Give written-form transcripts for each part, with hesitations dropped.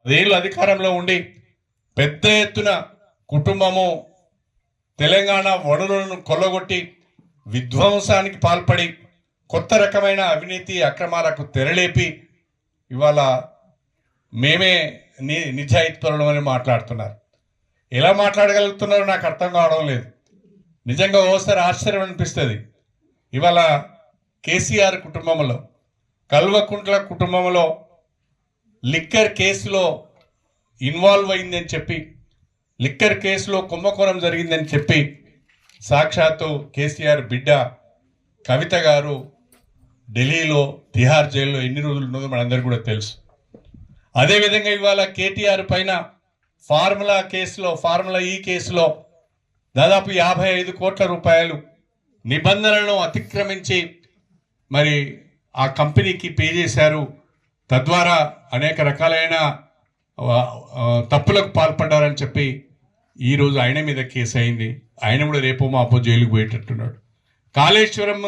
అదేళ్ళు అధికారంలో ఉండి పెద్ద ఎత్తున కుటుంబము తెలంగాణ వనరులను కొల్లగొట్టి విధ్వంసానికి పాల్పడి కొత్త రకమైన అవినీతి అక్రమాలకు తెరలేపి ఇవాళ మేమే నిజాయితీపరులం అని మాట్లాడుతున్నారు. ఎలా మాట్లాడగలుగుతున్నారో నాకు అర్థం కావడం లేదు. నిజంగా ఓసారి ఆశ్చర్యం అనిపిస్తుంది. ఇవాళ కేసీఆర్ కుటుంబంలో, కల్వకుంట్ల కుటుంబంలో లిక్కర్ కేసులో ఇన్వాల్వ్ అయిందని చెప్పి, లిక్కర్ కేసులో కుంభకోణం జరిగిందని చెప్పి సాక్షాత్తు కేసీఆర్ బిడ్డ కవిత గారు ఢిల్లీలో తిహార్ జైల్లో ఎన్ని రోజులు ఉన్నదో మనందరికీ కూడా తెలుసు. అదేవిధంగా ఇవాళ కేటీఆర్ పైన ఫార్ములా ఈ కేసులో దాదాపు 55 కోట్ల రూపాయలు నిబంధనలను అతిక్రమించి మరి ఆ కంపెనీకి పే చేశారు. తద్వారా అనేక రకాలైన తప్పులకు పాల్పడ్డారని చెప్పి ఈరోజు ఆయన మీద కేసు అయింది. ఆయన కూడా రేపో మాపో జైలుకు పోయేటట్టున్నాడు. కాళేశ్వరం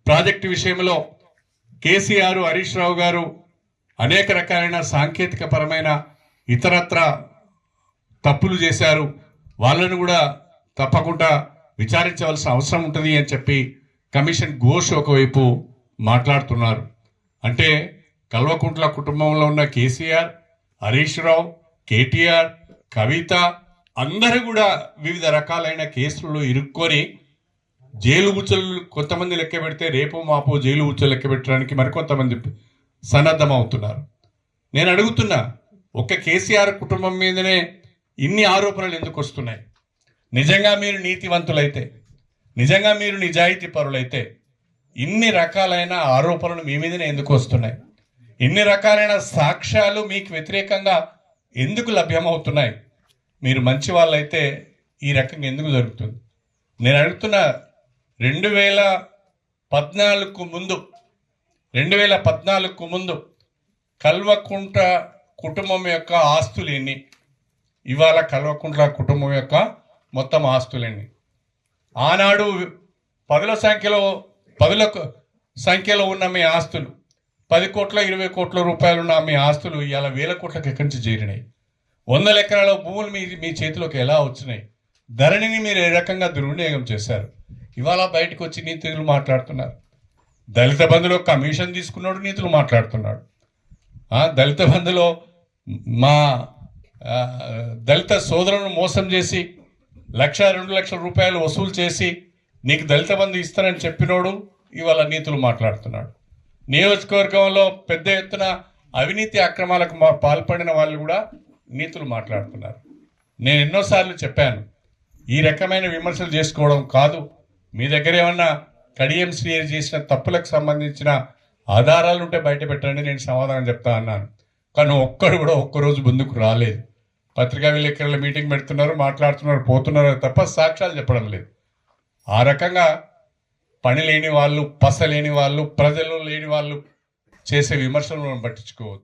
ప్రాజెక్టు విషయంలో కేసీఆర్, హరీష్ రావు గారు అనేక రకాలైన సాంకేతిక పరమైన ఇతరత్ర తప్పులు చేశారు. వాళ్ళను కూడా తప్పకుండా విచారించవలసిన అవసరం ఉంటుంది అని చెప్పి కమిషన్ ఘోష్ ఒకవైపు మాట్లాడుతున్నారు. అంటే కల్వకుంట్ల కుటుంబంలో ఉన్న కేసీఆర్, హరీష్ రావు, కేటీఆర్, కవిత అందరూ కూడా వివిధ రకాలైన కేసులలో ఇరుక్కొని జైలు ఉచ్చలు కొంతమంది లెక్క పెడితే రేపు మాపో జైలు ఉచ్చలు లెక్క పెట్టడానికి మరికొంతమంది సన్నద్ధం అవుతున్నారు. నేను అడుగుతున్నా, ఒక్క కేసీఆర్ కుటుంబం మీదనే ఇన్ని ఆరోపణలు ఎందుకు వస్తున్నాయి? నిజంగా మీరు నీతివంతులైతే, నిజంగా మీరు నిజాయితీ పరులైతే ఇన్ని రకాలైన ఆరోపణలు మీ మీదనే ఎందుకు వస్తున్నాయి? ఇన్ని రకాలైన సాక్ష్యాలు మీకు వ్యతిరేకంగా ఎందుకు లభ్యమవుతున్నాయి? మీరు మంచి వాళ్ళైతే ఈ రకంగా ఎందుకు జరుగుతుంది? నేను అడుగుతున్నా, 2014 ముందు కల్వకుంట్ల కుటుంబం యొక్క ఆస్తులు ఎన్ని? ఇవాళ కల్వకుంట్ల కుటుంబం యొక్క మొత్తం ఆస్తులు ఎన్ని? ఆనాడు పదుల సంఖ్యలో ఉన్న మీ ఆస్తులు, 10 కోట్ల 20 కోట్ల రూపాయలు ఉన్న మీ ఆస్తులు ఇవాళ వేల కోట్లకు ఎక్కడి నుంచి చేరినాయి? 100 ఎకరాల భూములు మీ చేతిలోకి ఎలా వచ్చినాయి? ధరణిని మీరు ఏ రకంగా దుర్వినియోగం చేశారు? ఇవాళ బయటకు వచ్చి నీతులు మాట్లాడుతున్నారు. దళిత బంధులో కమిషన్ తీసుకున్నాడు, నీతులు మాట్లాడుతున్నాడు. దళిత బంధులో మా దళిత సోదరులను మోసం చేసి 1-2 లక్షల రూపాయలు వసూలు చేసి నీకు దళిత బంధు ఇస్తానని చెప్పినోడు ఇవాళ నీతులు మాట్లాడుతున్నాడు. నియోజకవర్గంలో పెద్ద ఎత్తున అవినీతి అక్రమాలకు పాల్పడిన వాళ్ళు కూడా నీతులు మాట్లాడుతున్నారు. నేను ఎన్నోసార్లు చెప్పాను, ఈ రకమైన విమర్శలు చేసుకోవడం కాదు. మీ దగ్గర ఏమన్నా కడియం శ్రీయర్ చేసిన తప్పులకు సంబంధించిన ఆధారాలు ఉంటే బయట పెట్టండి, నేను సమాధానం చెప్తా అన్నాను. కానీ ఒక్కడు కూడా ఒక్కరోజు ముందుకు రాలేదు. పత్రికా విలేకరుల మీటింగ్ పెడుతున్నారు, మాట్లాడుతున్నారు, పోతున్నారు తప్ప సాక్ష్యాలు చెప్పడం లేదు. ఆ రకంగా పని లేని వాళ్ళు, పస లేని వాళ్ళు, ప్రజలు లేని వాళ్ళు చేసే విమర్శలను మనం పట్టించుకోవద్దు.